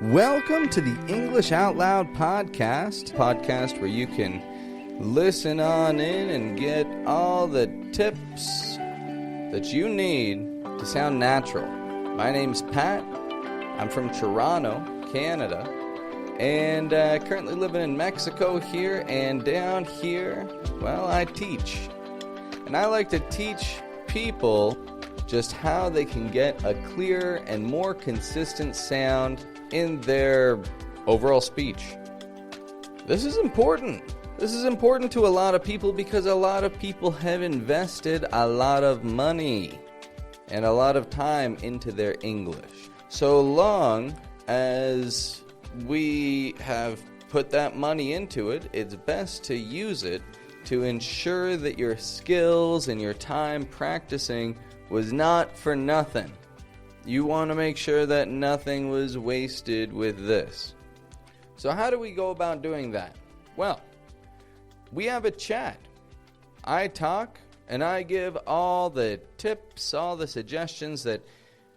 Welcome to the English Out Loud podcast where you can listen on in and get all the tips that you need to sound natural. My name's Pat. I'm from Toronto, Canada, and currently living in Mexico here. And down here, well, I teach. And I like to teach people just how they can get a clearer and more consistent sound in their overall speech. This is important. This is important to a lot of people because a lot of people have invested a lot of money and a lot of time into their English. So long as we have put that money into it, it's best to use it to ensure that your skills and your time practicing was not for nothing. You want to make sure that nothing was wasted with this. So how do we go about doing that? Well, we have a chat. I talk and I give all the tips, all the suggestions that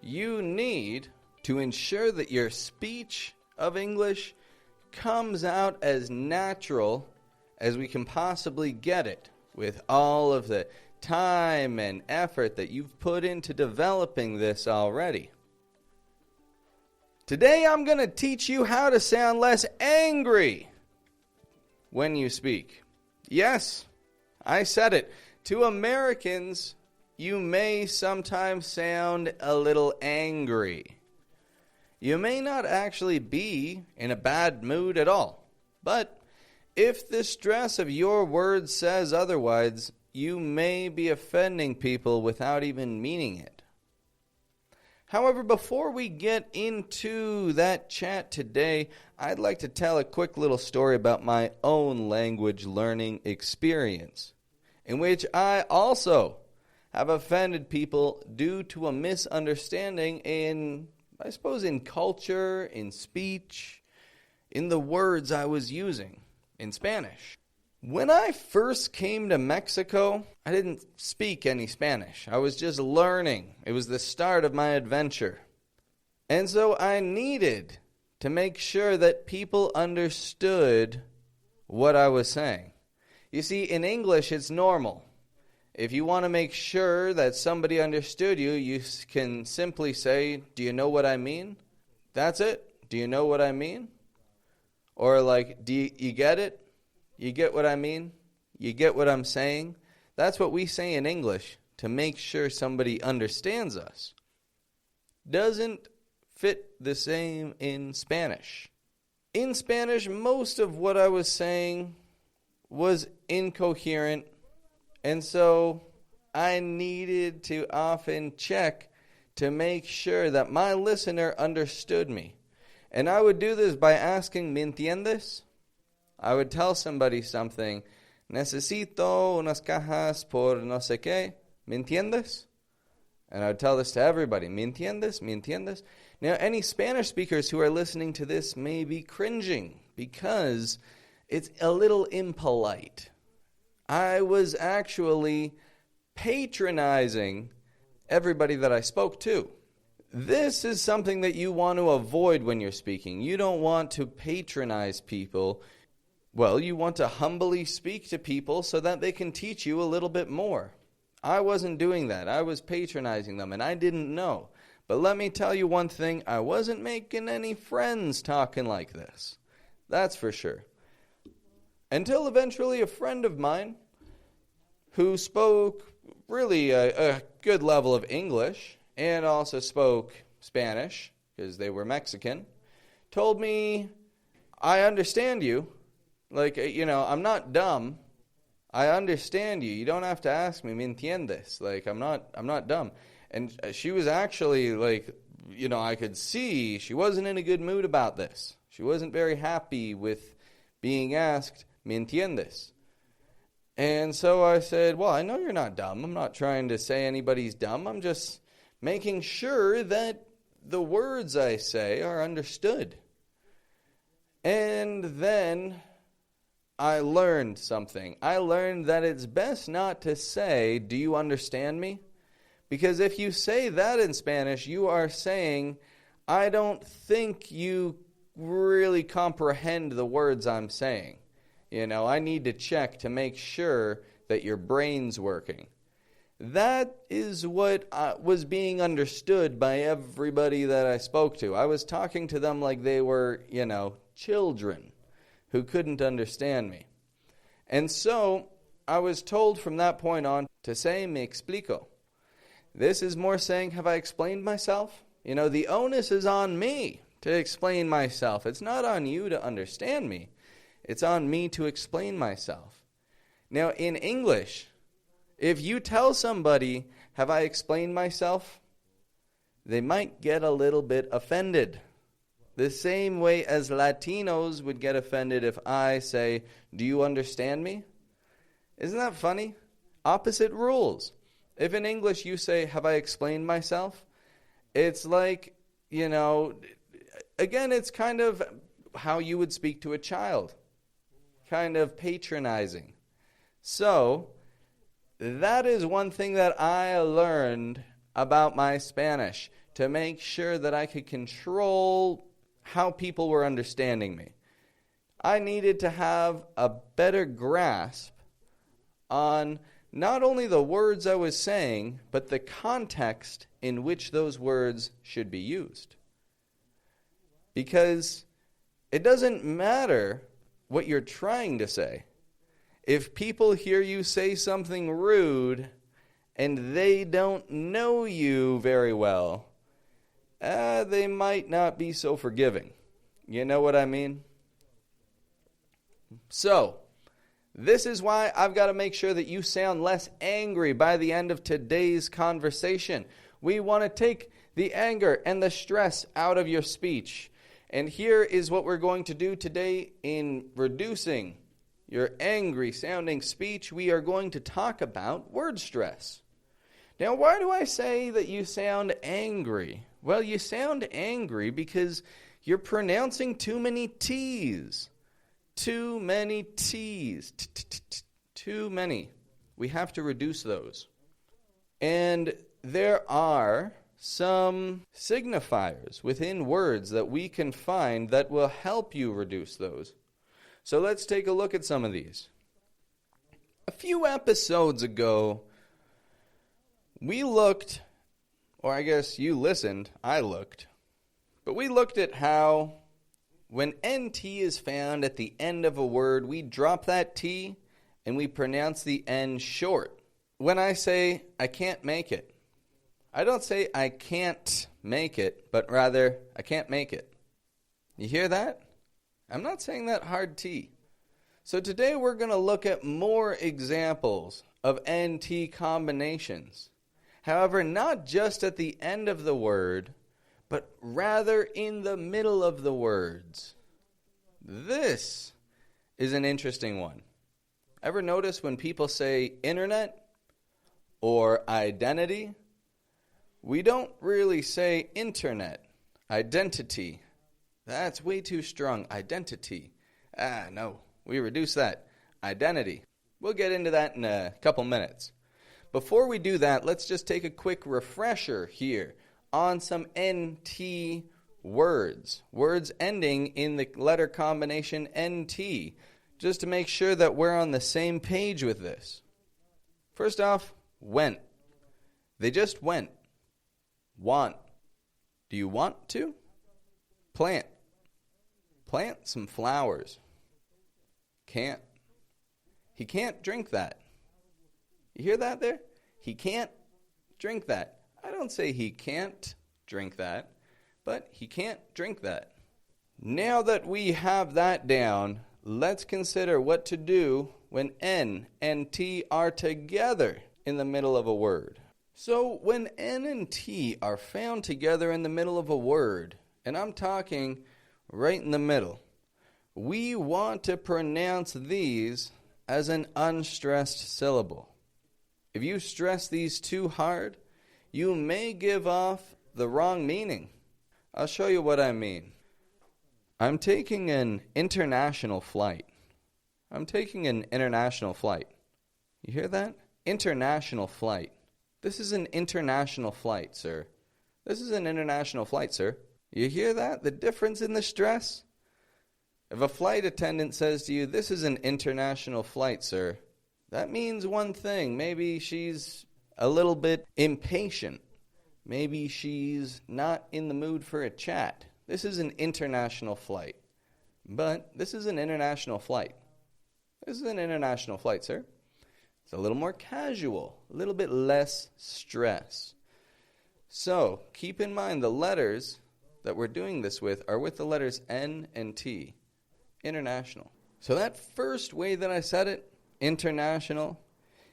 you need to ensure that your speech of English comes out as natural as we can possibly get it, with all of the time and effort that you've put into developing this already. Today I'm going to teach you how to sound less angry when you speak. Yes, I said it. To Americans, you may sometimes sound a little angry. You may not actually be in a bad mood at all, but if the stress of your words says otherwise, you may be offending people without even meaning it. However, before we get into that chat today, I'd like to tell a quick little story about my own language learning experience, in which I also have offended people due to a misunderstanding in culture, in speech, in the words I was using in Spanish. When I first came to Mexico, I didn't speak any Spanish. I was just learning. It was the start of my adventure. And so I needed to make sure that people understood what I was saying. You see, in English, it's normal. If you want to make sure that somebody understood you, you can simply say, "Do you know what I mean?" That's it. "Do you know what I mean?" Or like, "Do you get it? You get what I mean? You get what I'm saying?" That's what we say in English to make sure somebody understands us. Doesn't fit the same in Spanish. In Spanish, most of what I was saying was incoherent, and so I needed to often check to make sure that my listener understood me. And I would do this by asking, "¿Me entiendes?" I would tell somebody something, "Necesito unas cajas por no sé qué, ¿me entiendes?" And I would tell this to everybody, "¿Me entiendes? ¿Me entiendes?" Now, any Spanish speakers who are listening to this may be cringing because it's a little impolite. I was actually patronizing everybody that I spoke to. This is something that you want to avoid when you're speaking. You don't want to patronize people. Well, you want to humbly speak to people so that they can teach you a little bit more. I wasn't doing that. I was patronizing them, and I didn't know. But let me tell you one thing. I wasn't making any friends talking like this. That's for sure. Until eventually a friend of mine who spoke really a good level of English and also spoke Spanish, because they were Mexican, told me, "I understand you. I'm not dumb. I understand you. You don't have to ask me, ¿me entiendes?" I'm not dumb. And she was actually I could see she wasn't in a good mood about this. She wasn't very happy with being asked, "¿Me entiendes?" And so I said, "Well, I know you're not dumb. I'm not trying to say anybody's dumb. I'm just making sure that the words I say are understood." And then I learned something. I learned that it's best not to say, "Do you understand me?" Because if you say that in Spanish, you are saying, "I don't think you really comprehend the words I'm saying. I need to check to make sure that your brain's working. That is what was being understood by everybody that I spoke to. I was talking to them like they were, children who couldn't understand me. And so I was told from that point on to say me explico. This is more saying, have I explained myself? The onus is on me to explain myself. It's not on you to understand me. It's on me to explain myself. Now, in English, if you tell somebody, have I explained myself? They might get a little bit offended. The same way as Latinos would get offended if I say, do you understand me? Isn't that funny? Opposite rules. If in English you say, have I explained myself? It's like, again, it's kind of how you would speak to a child. Kind of patronizing. So, that is one thing that I learned about my Spanish, to make sure that I could control how people were understanding me. I needed to have a better grasp on not only the words I was saying, but the context in which those words should be used. Because it doesn't matter what you're trying to say. If people hear you say something rude and they don't know you very well, they might not be so forgiving. You know what I mean? So, this is why I've got to make sure that you sound less angry by the end of today's conversation. We want to take the anger and the stress out of your speech. And here is what we're going to do today in reducing your angry-sounding speech. We are going to talk about word stress. Now, why do I say that you sound angry? Well, you sound angry because you're pronouncing too many T's. Too many T's. Too many. We have to reduce those. And there are some signifiers within words that we can find that will help you reduce those. So let's take a look at some of these. A few episodes ago, we looked, or I guess you listened, I looked, but we looked at how when NT is found at the end of a word, we drop that T and we pronounce the N short. When I say, I can't make it, I don't say I can't make it, but rather, I can't make it. You hear that? I'm not saying that hard T. So today we're going to look at more examples of NT combinations. However, not just at the end of the word, but rather in the middle of the words. This is an interesting one. Ever notice when people say internet or identity? We don't really say internet, identity. That's way too strong. Identity. No. We reduce that. Identity. We'll get into that in a couple minutes. Before we do that, let's just take a quick refresher here on some NT words. Words ending in the letter combination NT. Just to make sure that we're on the same page with this. First off, went. They just went. Want. Do you want to? Plant. Plant some flowers. Can't. He can't drink that. You hear that there? He can't drink that. I don't say he can't drink that, but he can't drink that. Now that we have that down, let's consider what to do when N and T are together in the middle of a word. So when N and T are found together in the middle of a word, and I'm talking right in the middle, we want to pronounce these as an unstressed syllable. If you stress these too hard, you may give off the wrong meaning. I'll show you what I mean. I'm taking an international flight. I'm taking an international flight. You hear that? International flight. This is an international flight, sir. This is an international flight, sir. You hear that? The difference in the stress? If a flight attendant says to you, "This is an international flight, sir," that means one thing. Maybe she's a little bit impatient. Maybe she's not in the mood for a chat. This is an international flight. But this is an international flight. This is an international flight, sir. It's a little more casual, a little bit less stress. So keep in mind the letters that we're doing this with are with the letters N and T. International. So that first way that I said it, international,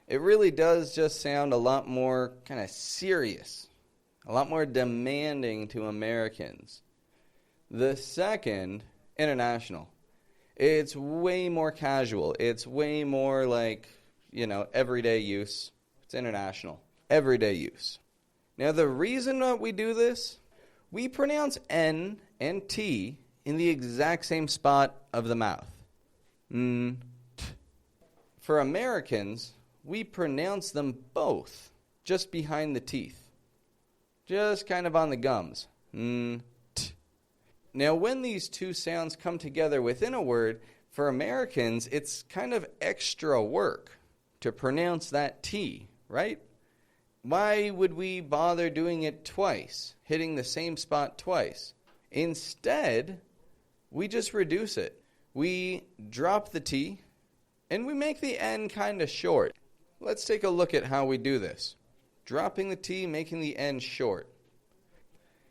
it really does just sound a lot more kind of serious, a lot more demanding to Americans. The second, international, it's way more casual. It's way more like, everyday use. It's international. Everyday use. Now, the reason that we do this, we pronounce N and T in the exact same spot of the mouth. For Americans, we pronounce them both just behind the teeth. Just kind of on the gums. Now, when these two sounds come together within a word, for Americans, it's kind of extra work to pronounce that T, right? Why would we bother doing it twice, hitting the same spot twice? Instead, we just reduce it. We drop the T, and we make the N kind of short. Let's take a look at how we do this. Dropping the T, making the N short.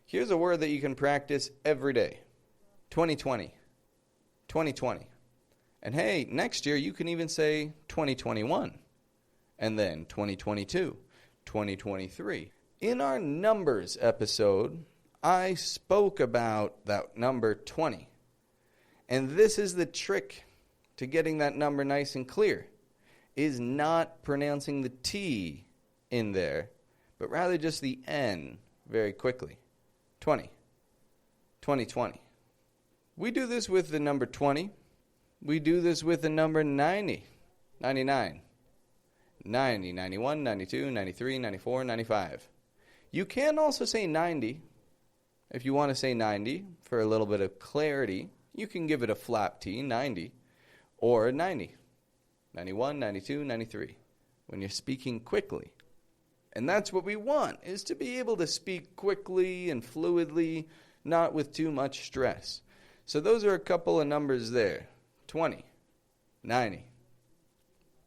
Here's a word that you can practice every day. 2020. 2020. And hey, next year you can even say 2021. And then 2022. 2023. In our numbers episode, I spoke about that number 20. And this is the trick to getting that number nice and clear, is not pronouncing the T in there, but rather just the N very quickly. 20. 2020. We do this with the number 20. We do this with the number 90. 99. 90, 91, 92, 93, 94, 95. You can also say 90. If you want to say 90 for a little bit of clarity, you can give it a flap T, 90, or 90. 91, 92, 93, when you're speaking quickly. And that's what we want, is to be able to speak quickly and fluidly, not with too much stress. So those are a couple of numbers there. 20, 90.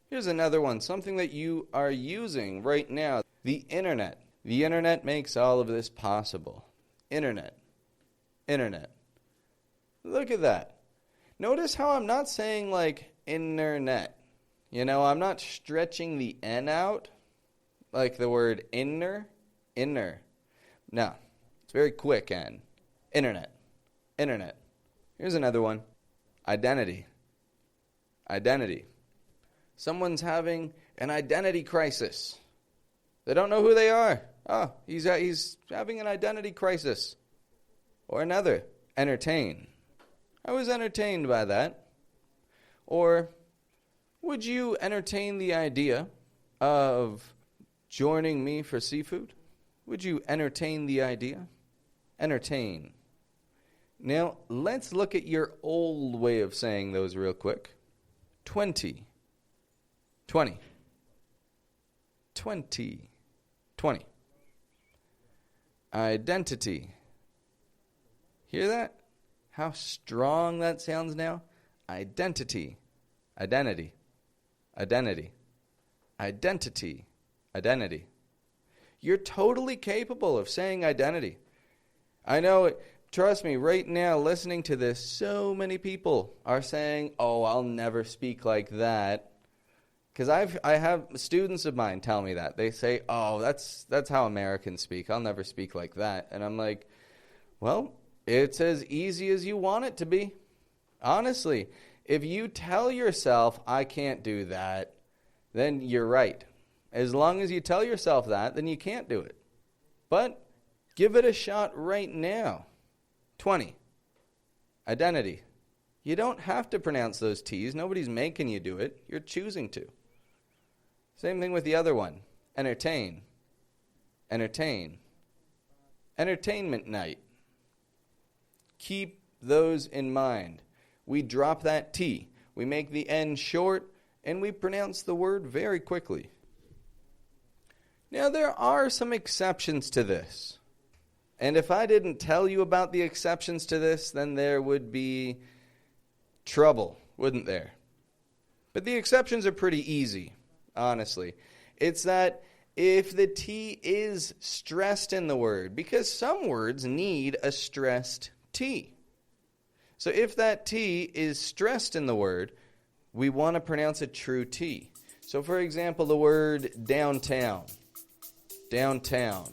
Here's another one, something that you are using right now. The internet. The internet makes all of this possible. Internet. Internet. Look at that. Notice how I'm not saying like internet. I'm not stretching the N out like the word inner. No, it's very quick N. Internet. Internet. Here's another one. Identity. Identity. Someone's having an identity crisis. They don't know who they are. Oh, he's having an identity crisis. Or another, entertain. I was entertained by that. Or, would you entertain the idea of joining me for seafood? Would you entertain the idea? Entertain. Now, let's look at your old way of saying those real quick. 20. 20. 20. 20. Identity. Hear that? How strong that sounds now? Identity. Identity. Identity. Identity. Identity. You're totally capable of saying identity. I know it. Trust me, right now, listening to this, so many people are saying, "Oh, I'll never speak like that." Because I have students of mine tell me that. They say, "Oh, that's how Americans speak. I'll never speak like that." And I'm like, well, it's as easy as you want it to be. Honestly, if you tell yourself, "I can't do that," then you're right. As long as you tell yourself that, then you can't do it. But give it a shot right now. 20. Identity. You don't have to pronounce those T's. Nobody's making you do it. You're choosing to. Same thing with the other one. Entertain. Entertain. Entertainment night. Keep those in mind. we drop that T. We make the N short, and we pronounce the word very quickly. Now, there are some exceptions to this. And if I didn't tell you about the exceptions to this, then there would be trouble, wouldn't there? But the exceptions are pretty easy, honestly. It's that if the T is stressed in the word, because some words need a stressed T. So if that T is stressed in the word, we want to pronounce a true T. So for example, the word downtown. Downtown.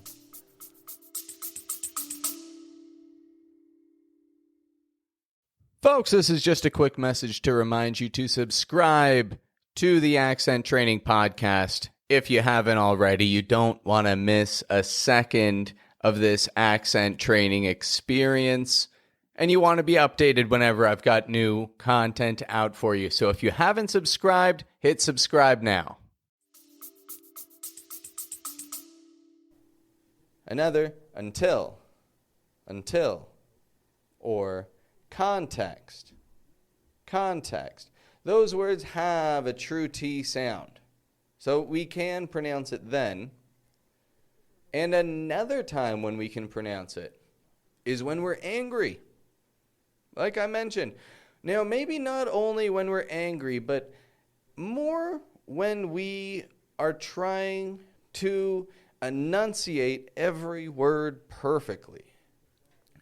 Folks, this is just a quick message to remind you to subscribe to the Accent Training Podcast. If you haven't already, you don't want to miss a second of this accent training experience. And you want to be updated whenever I've got new content out for you. So if you haven't subscribed, hit subscribe now. Another, until, or context. Context. Those words have a true T sound. So we can pronounce it then. And another time when we can pronounce it is when we're angry. Like I mentioned. Now, maybe not only when we're angry, but more when we are trying to enunciate every word perfectly.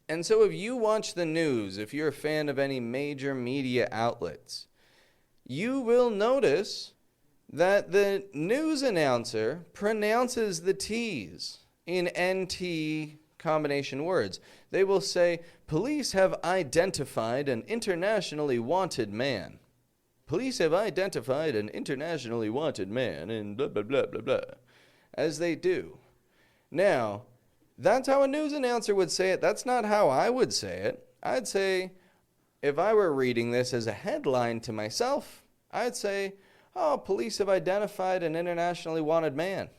And so if you watch the news, if you're a fan of any major media outlets, you will notice that the news announcer pronounces the T's in NT combination words. They will say, police have identified an internationally wanted man. Police have identified an internationally wanted man, and blah, blah, blah, blah, blah, as they do. Now, that's how a news announcer would say it. That's not how I would say it. I'd say, if I were reading this as a headline to myself, I'd say, oh, police have identified an internationally wanted man.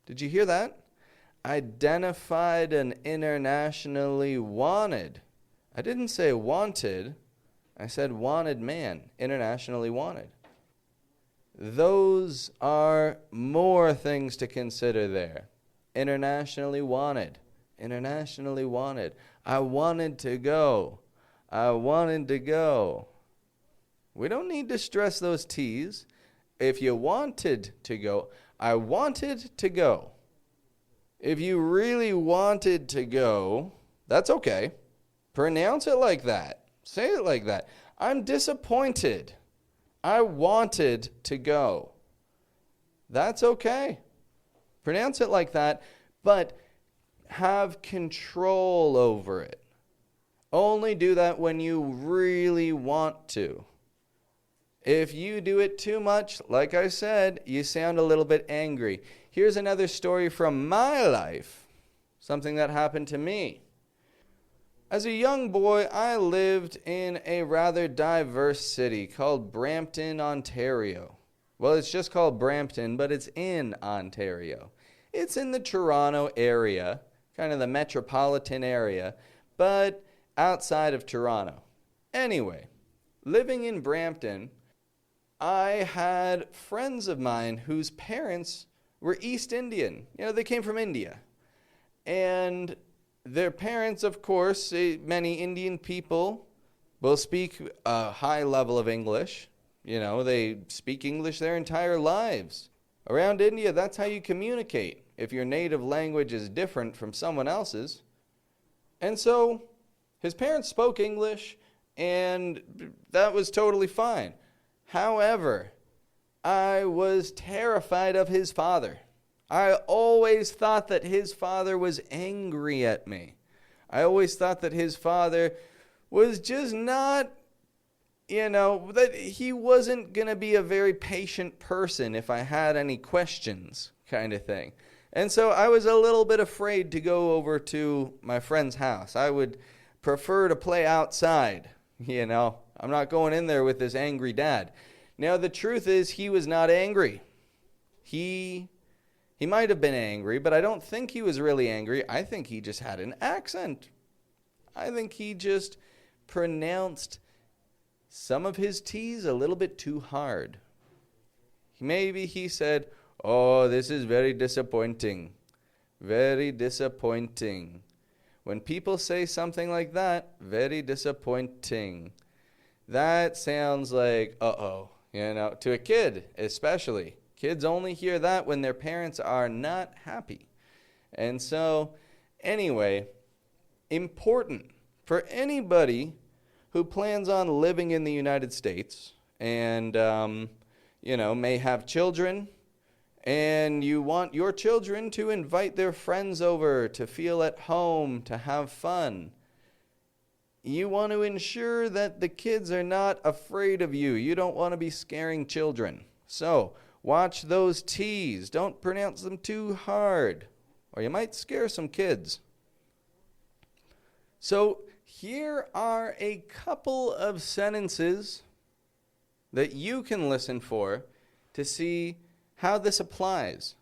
Did you hear that? Identified an internationally wanted. I didn't say wanted. I said wanted man, internationally wanted. Those are more things to consider there. Internationally wanted. Internationally wanted. I wanted to go. I wanted to go. We don't need to stress those T's. If you wanted to go, I wanted to go. If you really wanted to go, that's okay. Pronounce it like that. Say it like that. I'm disappointed. I wanted to go. That's okay. Pronounce it like that, but have control over it. Only do that when you really want to. If you do it too much, like I said, you sound a little bit angry. Here's another story from my life, something that happened to me. As a young boy, I lived in a rather diverse city called Brampton, Ontario. Well, it's just called Brampton, but it's in Ontario. It's in the Toronto area, kind of the metropolitan area, but outside of Toronto. Anyway, living in Brampton, I had friends of mine whose parents were East Indian. You know, they came from India. And their parents, of course, many Indian people will speak a high level of English. You know, they speak English their entire lives. Around India, that's how you communicate if your native language is different from someone else's. And so his parents spoke English, and that was totally fine. However, I was terrified of his father. I always thought that his father was angry at me. I always thought that his father was just not, that he wasn't going to be a very patient person if I had any questions, kind of thing. And so I was a little bit afraid to go over to my friend's house. I would prefer to play outside, I'm not going in there with this angry dad. Now, the truth is, he was not angry. He might have been angry, but I don't think he was really angry. I think he just had an accent. I think he just pronounced some of his T's a little bit too hard. Maybe he said, "Oh, this is very disappointing. Very disappointing." When people say something like that, very disappointing, that sounds like, uh-oh, to a kid especially. Kids only hear that when their parents are not happy. And so, anyway, important for anybody who plans on living in the United States and, may have children, and you want your children to invite their friends over to feel at home, to have fun. You want to ensure that the kids are not afraid of you. You don't want to be scaring children. So, watch those T's. Don't pronounce them too hard, or you might scare some kids. So, here are a couple of sentences that you can listen for to see how this applies.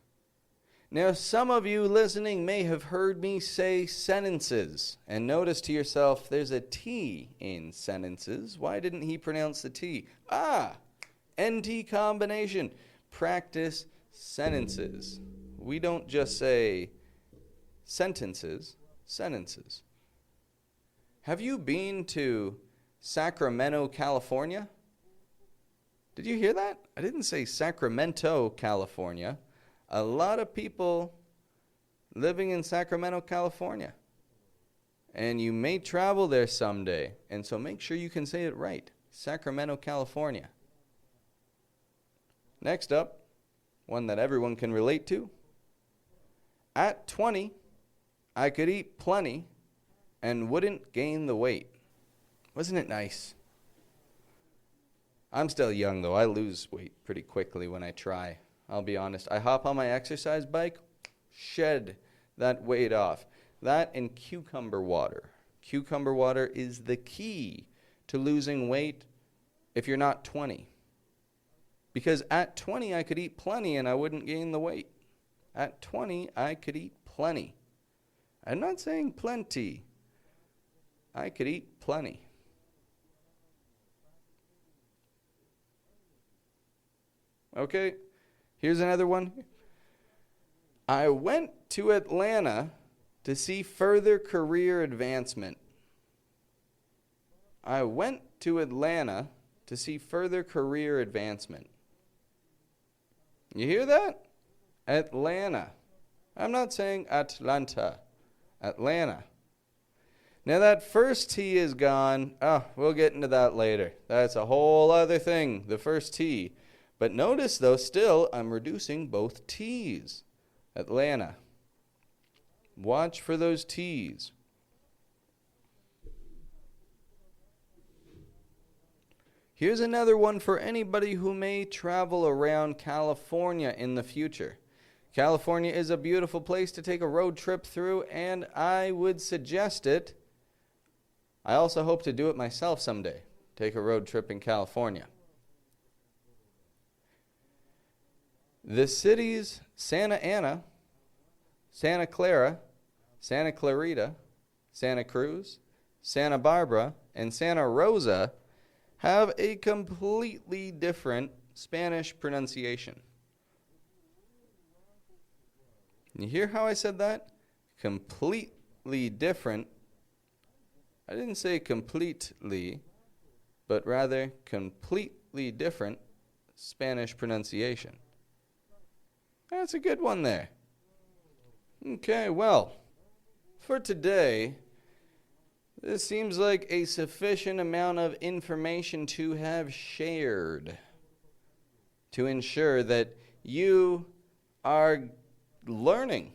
Now, some of you listening may have heard me say sentences, and notice to yourself, there's a T in sentences. Why didn't he pronounce the T? NT combination. Practice sentences. We don't just say sentences, sentences. Have you been to Sacramento, California? Did you hear that? I didn't say Sacramento, California. A lot of people living in Sacramento, California. And you may travel there someday. And so make sure you can say it right. Sacramento, California. Next up, one that everyone can relate to. At 20, I could eat plenty and wouldn't gain the weight. Wasn't it nice? I'm still young, though. I lose weight pretty quickly when I try. I'll be honest. I hop on my exercise bike, shed that weight off. That and cucumber water. Cucumber water is the key to losing weight if you're not 20. Because at 20, I could eat plenty and I wouldn't gain the weight. At 20, I could eat plenty. I'm not saying plenty. I could eat plenty. Okay, here's another one. I went to Atlanta to see further career advancement. I went to Atlanta to see further career advancement. You hear that? Atlanta. I'm not saying Atlanta. Atlanta. Now that first T is gone. We'll get into that later. That's a whole other thing, the first T. But notice, though, still, I'm reducing both T's. Atlanta. Watch for those T's. Here's another one for anybody who may travel around California in the future. California is a beautiful place to take a road trip through, and I would suggest it. I also hope to do it myself someday. Take a road trip in California. The cities Santa Ana, Santa Clara, Santa Clarita, Santa Cruz, Santa Barbara, and Santa Rosa have a completely different Spanish pronunciation. You hear how I said that? Completely different. I didn't say completely, but rather completely different Spanish pronunciation. That's a good one there. Okay, well, for today, this seems like a sufficient amount of information to have shared to ensure that you are learning.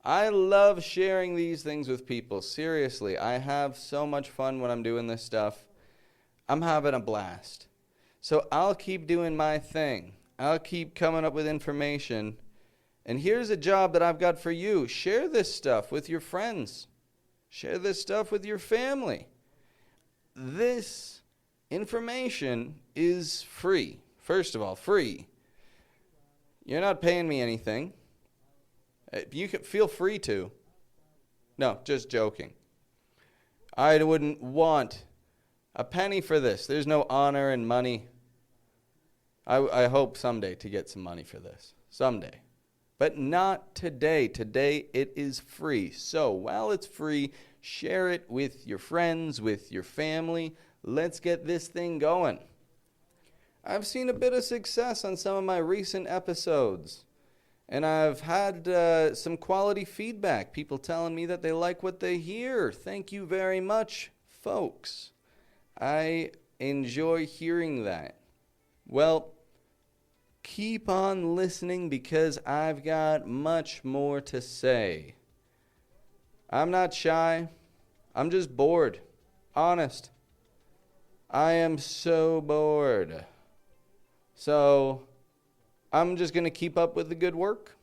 I love sharing these things with people. Seriously, I have so much fun when I'm doing this stuff. I'm having a blast. So I'll keep doing my thing. I'll keep coming up with information. And here's a job that I've got for you. Share this stuff with your friends. Share this stuff with your family. This information is free. First of all, free. You're not paying me anything. You can feel free to. No, just joking. I wouldn't want A penny for this. There's no honor and money. I hope someday to get some money for this. Someday. But not today. Today it is free. So while it's free, share it with your friends, with your family. Let's get this thing going. I've seen a bit of success on some of my recent episodes. And I've had some quality feedback. People telling me that they like what they hear. Thank you very much, folks. I enjoy hearing that. Well, keep on listening because I've got much more to say. I'm not shy. I'm just bored. Honest. I am so bored. So, I'm just going to keep up with the good work.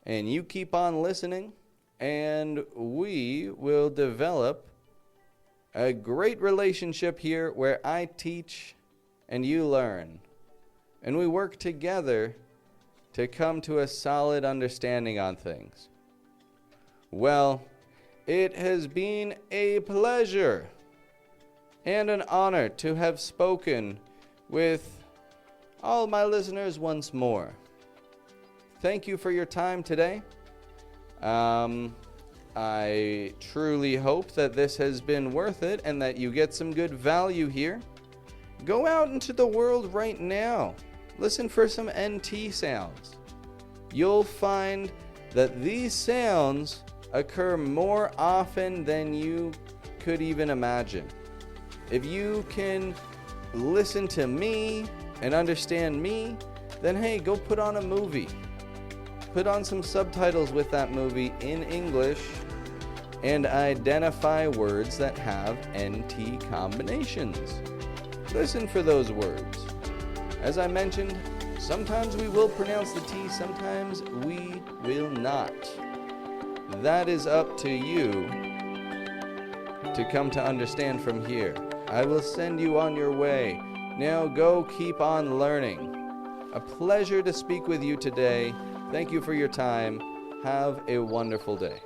And you keep on listening. And we will develop a great relationship here where I teach and you learn. And we work together to come to a solid understanding on things. Well, it has been a pleasure and an honor to have spoken with all my listeners once more. Thank you for your time today. I truly hope that this has been worth it and that you get some good value here. Go out into the world right now. Listen for some NT sounds. You'll find that these sounds occur more often than you could even imagine. If you can listen to me and understand me, then hey, go put on a movie. Put on some subtitles with that movie in English and identify words that have NT combinations. Listen for those words. As I mentioned, sometimes we will pronounce the T, sometimes we will not. That is up to you to come to understand from here. I will send you on your way. Now go keep on learning. A pleasure to speak with you today. Thank you for your time. Have a wonderful day.